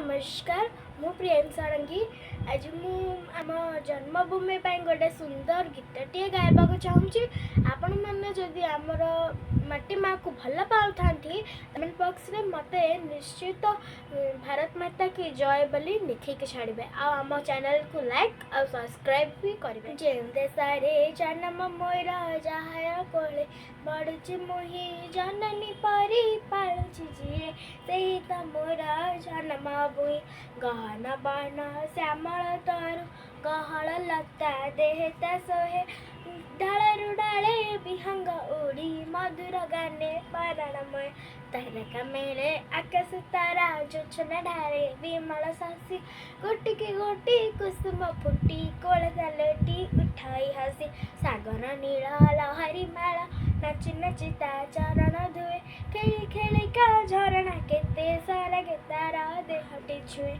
नमस्कार मु प्रियम सारंगी आज मु आम जन्मभूमि गोटे सुंदर गीतटे गायबा चाहूँगी। आपण मैंने जदि आमर माटी माँ को भल पाऊ कमेंट बॉक्स रे मते निश्चित भारत माता की जय बोली लिखिक छाड़े आम चैनल को लाइक और सब्सक्राइब भी करेंगे। जे देशे जन्म मोर जहाँ कोले बढ़ुची मुही जननी परी पालुची जी से तो मोर जन्म भूई गहन बन श्यामल तरु गहल लता देहता सोहे डालू डाले विहंग उड़ी मधुर गाने पारणमय तारका मेले आकाश तारा जोछना ढारे विमल शशि गोटी के गोटी कुसुम फुटी कोलता लोटी उठाई हसी सागर नील लहरी माल नाची नाची ता चरण धुए खेली खेली का झरणा केते सारा के तारा देहटी छुए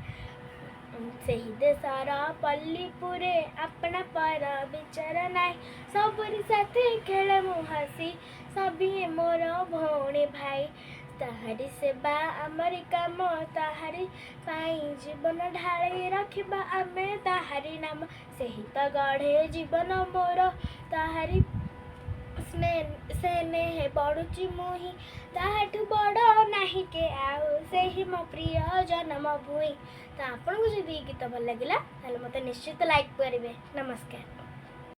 से देशर पल्लीपुरे अपना पर विचार नाई सबरी साथे खेले मु हसी सभी मोर भौणी भाई ताहारी सेवा आमरी काम ताहारी पाई जीवन ढाली रखिबा आमे ताहारी नाम सेही तो गढ़े जीवन मोर ताहारी स्नेह बढ़ुची मुही ताहाठू बड़ नाही के आउ से ही मो प्रिय जन्म भूई। तो आपन को जदि गीत भल लगिला ताले मते निश्चित लाइक करेंगे। नमस्कार।